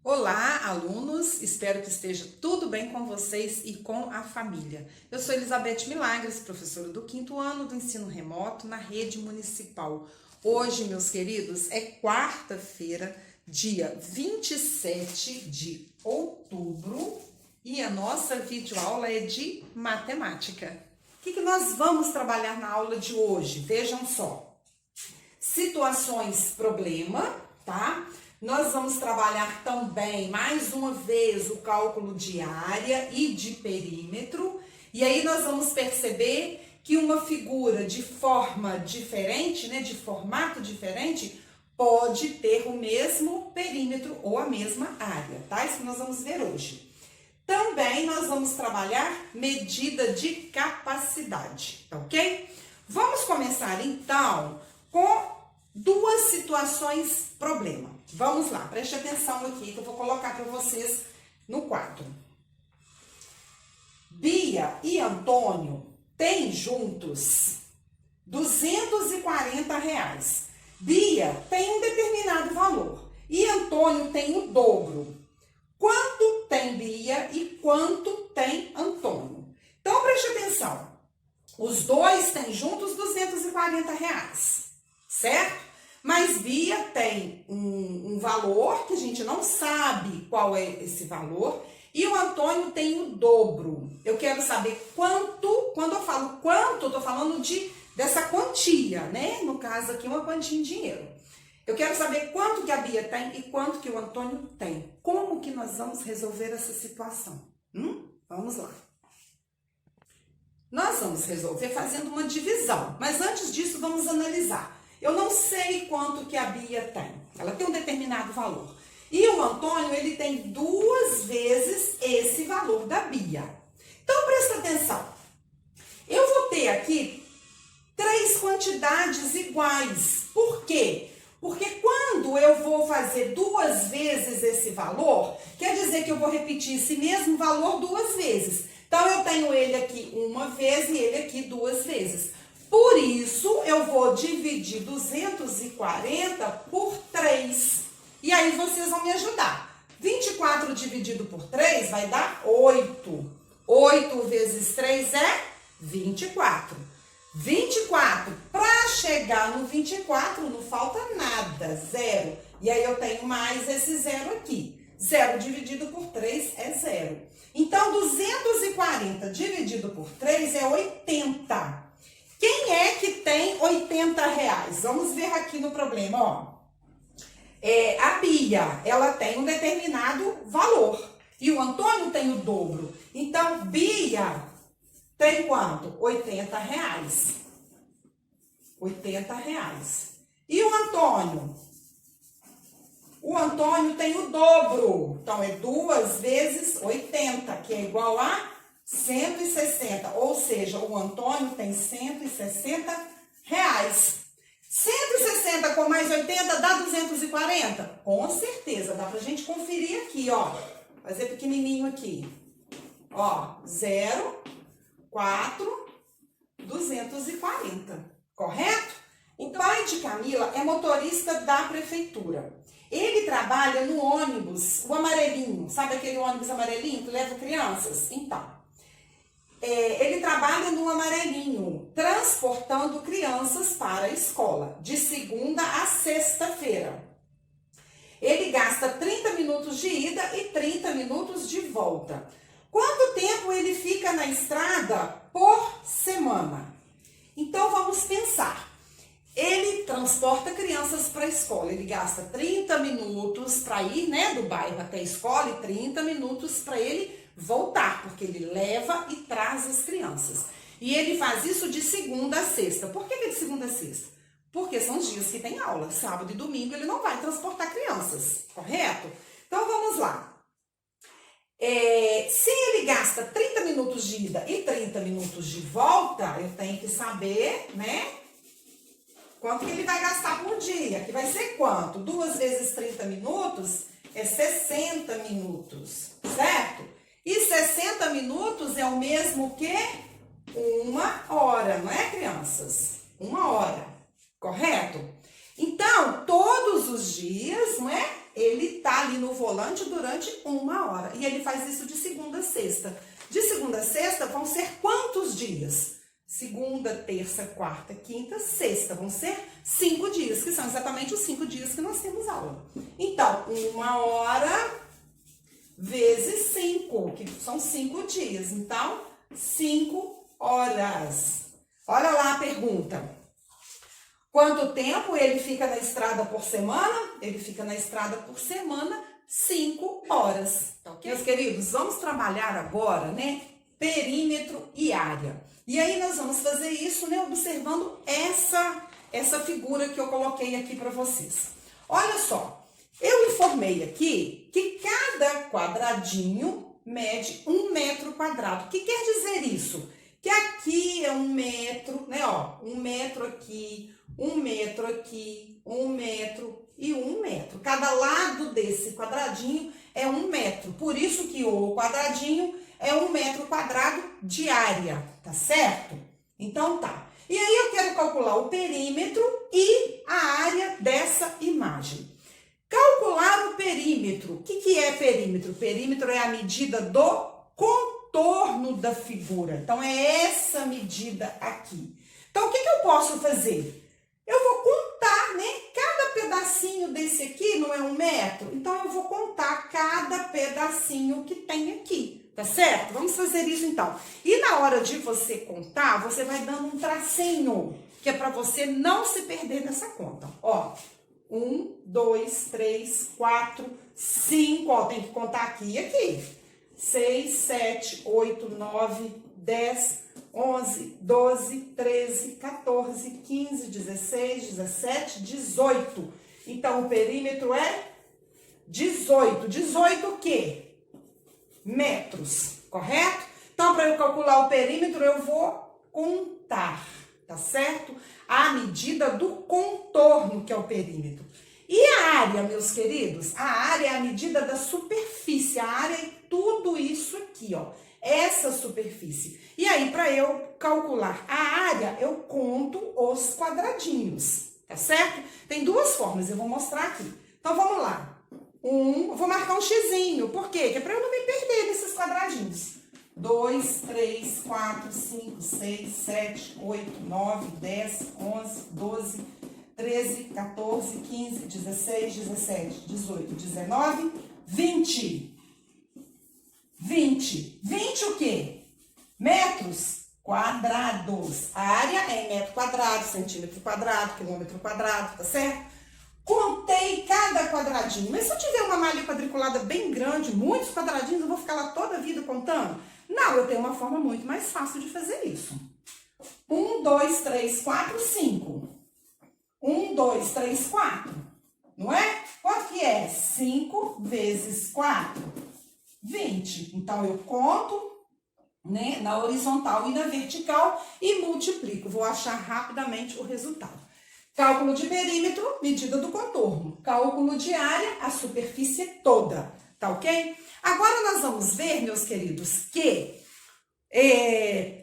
Olá, alunos! Espero que esteja tudo bem com vocês e com a família. Eu sou Elizabeth Milagres, professora do 5º ano do ensino remoto na rede municipal. Hoje, meus queridos, é quarta-feira, dia 27 de outubro e a nossa videoaula é de matemática. O que nós vamos trabalhar na aula de hoje? Vejam só. Situações problema, tá? Nós vamos trabalhar também, mais uma vez, o cálculo de área e de perímetro. E aí nós vamos perceber que uma figura de forma diferente, né, de formato diferente, pode ter o mesmo perímetro ou a mesma área, tá? Isso que nós vamos ver hoje. Também nós vamos trabalhar medida de capacidade, tá ok? Vamos começar então com duas situações problema. Vamos lá, preste atenção aqui que eu vou colocar para vocês no quadro. Bia e Antônio têm juntos R$240. Bia tem um determinado valor e Antônio tem o dobro. Quanto tem Bia e quanto tem Antônio? Então preste atenção. Os dois têm juntos R$240, certo? Mas Bia tem um valor que a gente não sabe qual é esse valor e o Antônio tem o dobro. Eu quero saber quanto, quando eu falo quanto, eu tô falando dessa quantia, né? No caso aqui, uma quantia em dinheiro. Eu quero saber quanto que a Bia tem e quanto que o Antônio tem. Como que nós vamos resolver essa situação? Vamos lá. Nós vamos resolver fazendo uma divisão, mas antes disso vamos analisar. Eu não sei quanto que a Bia tem. Ela tem um determinado valor. E o Antônio, ele tem 2 vezes esse valor da Bia. Então, presta atenção. Eu vou ter aqui 3 quantidades iguais. Por quê? Porque quando eu vou fazer 2 vezes esse valor, quer dizer que eu vou repetir esse mesmo valor 2 vezes. Então, eu tenho ele aqui 1 vez e ele aqui 2 vezes. Por isso, eu vou dividir 240 por 3. E aí, vocês vão me ajudar. 24 dividido por 3 vai dar 8. 8 vezes 3 é 24. 24. Para chegar no 24, não falta nada. 0. E aí, eu tenho mais esse 0 aqui. 0 dividido por 3 é 0. Então, 240 dividido por 3 é 80. Quem é que tem R$80? Vamos ver aqui no problema, ó. A Bia, ela tem um determinado valor e o Antônio tem o dobro. Então, Bia tem quanto? R$80. R$80. E o Antônio? O Antônio tem o dobro. Então, é 2 vezes 80, que é igual a 160, ou seja, o Antônio tem R$160. 160 com mais 80 dá 240? Com certeza, dá pra gente conferir aqui, ó. Fazer pequenininho aqui. Ó, 0, 4, 240, correto? O pai de Camila é motorista da prefeitura. Ele trabalha no ônibus, o amarelinho, sabe aquele ônibus amarelinho que leva crianças? Então, ele trabalha no amarelinho, transportando crianças para a escola, de segunda a sexta-feira. Ele gasta 30 minutos de ida e 30 minutos de volta. Quanto tempo ele fica na estrada por semana? Então, vamos pensar. Ele transporta crianças para a escola, ele gasta 30 minutos para ir, né, do bairro até a escola e 30 minutos para ele voltar, porque ele leva e traz as crianças. E ele faz isso de segunda a sexta. Por que de segunda a sexta? Porque são os dias que tem aula. Sábado e domingo ele não vai transportar crianças, correto? Então vamos lá. Se ele gasta 30 minutos de ida e 30 minutos de volta, eu tenho que saber, né, quanto que ele vai gastar por dia. Que vai ser quanto? 2 vezes 30 minutos é 60 minutos, certo? E 60 minutos é o mesmo que 1 hora, não é, crianças? 1 hora, correto? Então, todos os dias, não é? Ele tá ali no volante durante 1 hora. E ele faz isso de segunda a sexta. De segunda a sexta vão ser quantos dias? Segunda, terça, quarta, quinta, sexta. Vão ser 5 dias, que são exatamente os 5 dias que nós temos aula. Então, 1 hora vezes 5, que são 5 dias. Então, 5 horas. Olha lá a pergunta. Quanto tempo ele fica na estrada por semana? Ele fica na estrada por semana 5 horas. Okay? Meus queridos, vamos trabalhar agora, né? Perímetro e área. E aí nós vamos fazer isso, né? Observando essa figura que eu coloquei aqui para vocês. Olha só, eu informei aqui que cada quadradinho mede 1 metro quadrado. O que quer dizer isso? Que aqui é 1 metro, né? Ó, 1 metro aqui, 1 metro aqui, 1 metro e 1 metro. Cada lado desse quadradinho é 1 metro. Por isso que o quadradinho é 1 metro quadrado de área, tá certo? Então tá. E aí eu quero calcular o perímetro e a área dessa imagem. Calcular o perímetro. O que é perímetro? Perímetro é a medida do contorno da figura. Então é essa medida aqui. Então o que eu posso fazer? Eu vou contar, né? Cada pedacinho desse aqui não é 1 metro? Então eu vou contar cada pedacinho que tem aqui. Tá certo? Vamos fazer isso então. E na hora de você contar, você vai dando um tracinho, que é para você não se perder nessa conta. Ó, 1, 2, 3, 4, 5, ó, tem que contar aqui e aqui. 6, 7, 8, 9, 10, 11, 12, 13, 14, 15, 16, 17, 18. Então, o perímetro é 18. 18 o quê? Metros, correto? Então, para eu calcular o perímetro, eu vou contar, tá certo? A medida do contorno, que é o perímetro. E a área, meus queridos? A área é a medida da superfície. A área é tudo isso aqui, ó. Essa superfície. E aí, para eu calcular a área, eu conto os quadradinhos, tá certo? Tem 2 formas, eu vou mostrar aqui. Então, vamos lá. Eu vou marcar um xizinho. Por quê? Que é para eu não me perder nesses quadradinhos. 2, 3, 4, 5, 6, 7, 8, 9, 10, 11, 12, 13, 14, 15, 16, 17, 18, 19, 20. 20. 20 o quê? Metros quadrados. A área é em metro quadrado, centímetro quadrado, quilômetro quadrado, tá certo? Contei cada quadradinho. Mas se eu tiver uma malha quadriculada bem grande, muitos quadradinhos, eu vou ficar lá toda a vida contando? Não, eu tenho uma forma muito mais fácil de fazer isso. 1, 2, 3, 4, 5. 1, 2, 3, 4. Não é? Quanto que é? 5 vezes 4. 20. Então, eu conto, né, na horizontal e na vertical e multiplico. Vou achar rapidamente o resultado. Cálculo de perímetro, medida do contorno. Cálculo de área, a superfície toda. Tá ok? Agora nós vamos ver, meus queridos, que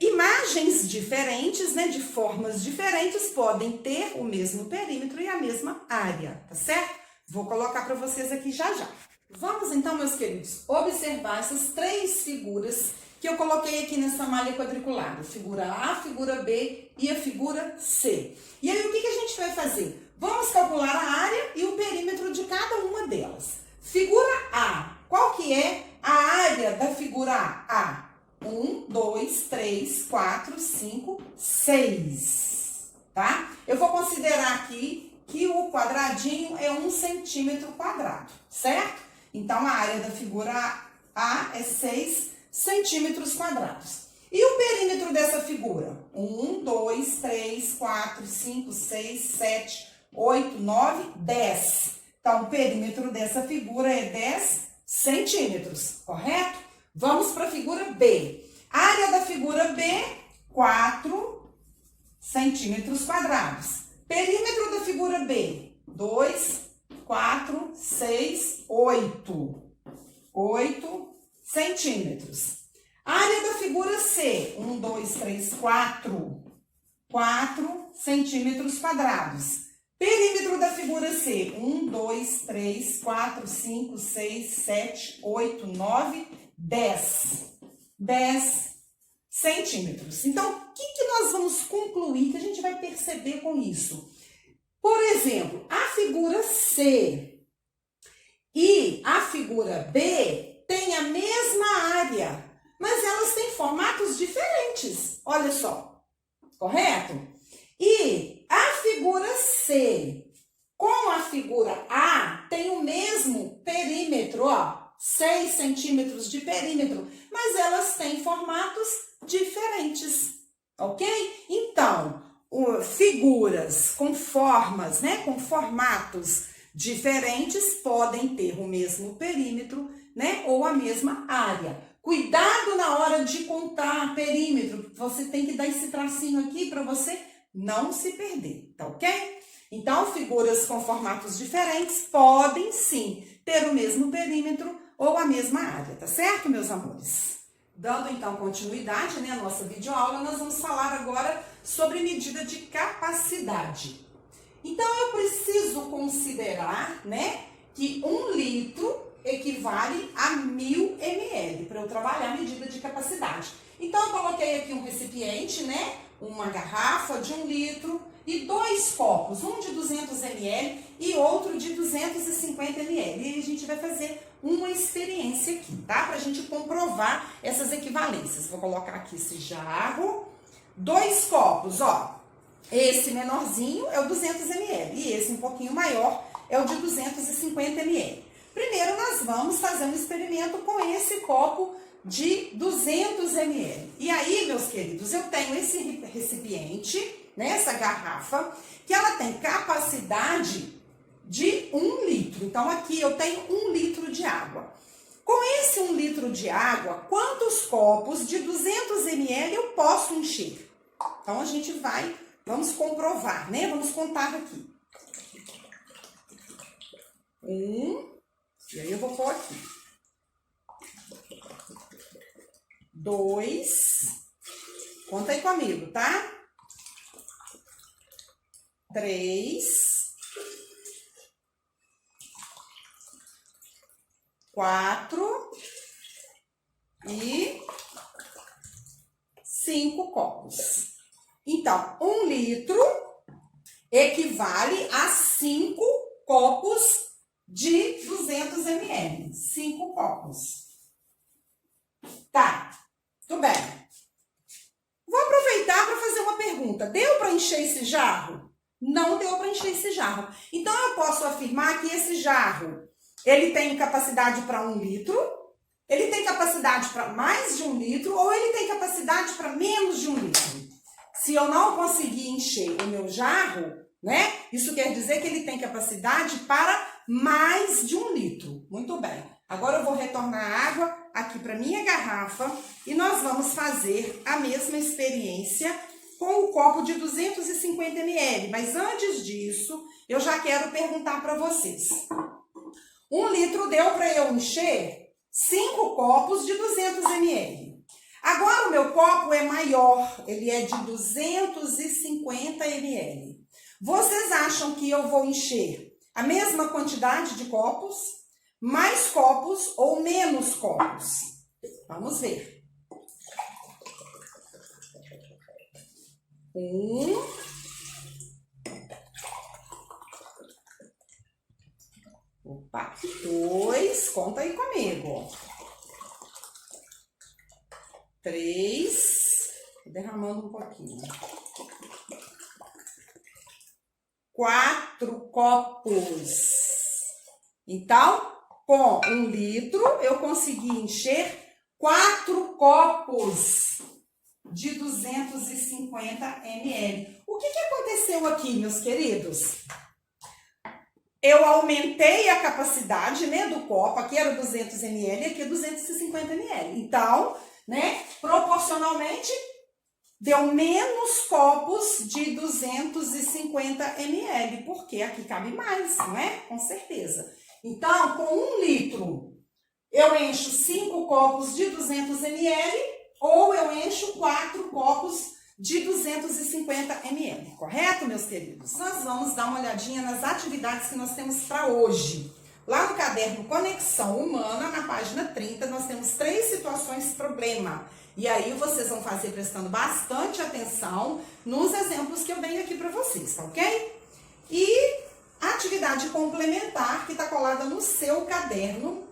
imagens diferentes, né, de formas diferentes, podem ter o mesmo perímetro e a mesma área, tá certo? Vou colocar para vocês aqui já já. Vamos então, meus queridos, observar essas 3 figuras que eu coloquei aqui nessa malha quadriculada. Figura A, figura B e a figura C. E aí, o que a gente vai fazer? Vamos calcular a área e o perímetro de cada uma delas. Figura A. Qual que é a área da figura A? 1, 2, 3, 4, 5, 6. Tá? Eu vou considerar aqui que o quadradinho é 1 centímetro quadrado, certo? Então, a área da figura A é 6 centímetros quadrados. E o perímetro dessa figura? 1, 2, 3, 4, 5, 6, 7, 8, 9, 10. Então, o perímetro dessa figura é 10 centímetros, correto? Vamos para a figura B. A área da figura B, 4 centímetros quadrados. Perímetro da figura B, 2, 4, 6, 8. 8 centímetros. Área da figura C, 1, 2, 3, 4. 4 centímetros quadrados. Perímetro da figura C, 1, 2, 3, 4, 5, 6, 7, 8, 9, 10. 10 centímetros. Então, o que nós vamos concluir, que a gente vai perceber com isso? Por exemplo, a figura C e a figura B têm a mesma área, mas elas têm formatos diferentes. Olha só, correto? E a figura C com a figura A tem o mesmo perímetro, ó, 6 centímetros de perímetro, mas elas têm formatos diferentes, ok? Então, figuras com formas, né, com formatos diferentes podem ter o mesmo perímetro, né, ou a mesma área. Cuidado na hora de contar perímetro, você tem que dar esse tracinho aqui para você não se perder, tá ok? Então, figuras com formatos diferentes podem sim ter o mesmo perímetro ou a mesma área, tá certo, meus amores? Dando então continuidade, né, à nossa videoaula, nós vamos falar agora sobre medida de capacidade. Então, eu preciso considerar, né, que 1 litro equivale a 1000 ml para eu trabalhar a medida de capacidade. Então, eu coloquei aqui um recipiente, né, uma garrafa de 1 litro e 2 copos, um de 200 ml e outro de 250 ml. E a gente vai fazer uma experiência aqui, tá? Pra gente comprovar essas equivalências. Vou colocar aqui esse jarro, 2 copos, ó. Esse menorzinho é o 200 ml e esse um pouquinho maior é o de 250 ml. Primeiro nós vamos fazer um experimento com esse copo de 200 ml. E aí, meus queridos, eu tenho esse recipiente, né, essa garrafa, que ela tem capacidade de 1 litro. Então, aqui eu tenho 1 litro de água. Com esse 1 litro de água, quantos copos de 200 ml eu posso encher? Então, a gente vamos comprovar, né? Vamos contar aqui. 1, e aí eu vou pôr aqui. 2, conta aí comigo, tá? 3, 4 e 5 copos. Então, 1 litro equivale a 5 copos de 200 ml. 5 copos. Tá, tudo bem. Vou aproveitar para fazer uma pergunta. Deu para encher esse jarro? Não deu para encher esse jarro. Então, eu posso afirmar que esse jarro, ele tem capacidade para 1 litro, ele tem capacidade para mais de 1 litro, ou ele tem capacidade para menos de 1 litro. Se eu não conseguir encher o meu jarro, né, isso quer dizer que ele tem capacidade para mais de 1 litro. Muito bem. Agora eu vou retornar a água aqui para minha garrafa e nós vamos fazer a mesma experiência com o copo de 250 ml. Mas antes disso, eu já quero perguntar para vocês. 1 litro deu para eu encher 5 copos de 200 ml. Agora o meu copo é maior, ele é de 250 ml. Vocês acham que eu vou encher a mesma quantidade de copos, mais copos ou menos copos? Vamos ver. 1, 2, conta aí comigo. 3, derramando um pouquinho. 4 copos. Então, com 1 litro, eu consegui encher 4 copos de 250 ml. O que aconteceu aqui, meus queridos? Eu aumentei a capacidade, né, do copo. Aqui era 200 ml, aqui é 250 ml. Então, né, proporcionalmente, deu menos copos de 250 ml, porque aqui cabe mais, não é? Com certeza. Então, com 1 litro, eu encho 5 copos de 200 ml ou eu encho 4 copos de 250 ml, correto, meus queridos? Nós vamos dar uma olhadinha nas atividades que nós temos para hoje. Lá no caderno Conexão Humana, na página 30, nós temos 3 situações problema. E aí vocês vão fazer prestando bastante atenção nos exemplos que eu dei aqui para vocês, tá ok? E a atividade complementar que está colada no seu caderno.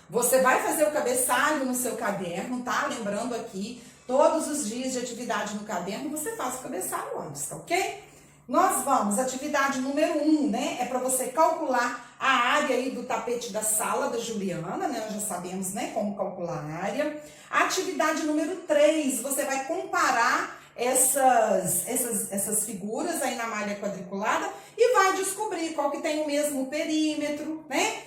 Você vai fazer o cabeçalho no seu caderno, tá? Lembrando aqui, todos os dias de atividade no caderno, você faz o cabeçalho antes, tá ok? Nós vamos, atividade número 1, né? É para você calcular a área aí do tapete da sala da Juliana, né? Nós já sabemos, né, como calcular a área. Atividade número 3, você vai comparar essas figuras aí na malha quadriculada e vai descobrir qual que tem o mesmo perímetro, né?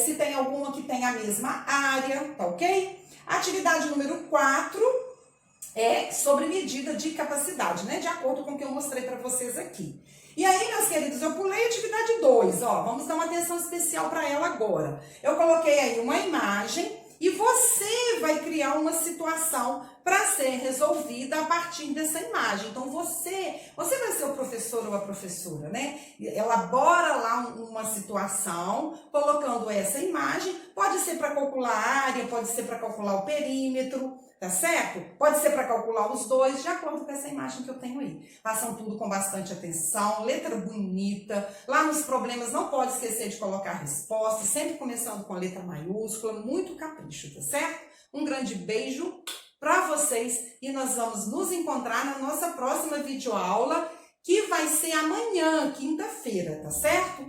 Se tem alguma que tem a mesma área, tá ok? Atividade número 4 é sobre medida de capacidade, né? De acordo com o que eu mostrei para vocês aqui. E aí, meus queridos, eu pulei a atividade 2, ó, vamos dar uma atenção especial para ela agora. Eu coloquei aí uma imagem e você vai criar uma situação para ser resolvida a partir dessa imagem. Então, você vai ser o professor ou a professora, né? Elabora lá uma situação, colocando essa imagem. Pode ser para calcular a área, pode ser para calcular o perímetro, tá certo? Pode ser para calcular os dois, de acordo com essa imagem que eu tenho aí. Façam tudo com bastante atenção, letra bonita. Lá nos problemas não pode esquecer de colocar a resposta, sempre começando com a letra maiúscula, muito capricho, tá certo? Um grande beijo para vocês e nós vamos nos encontrar na nossa próxima videoaula, que vai ser amanhã, quinta-feira, tá certo?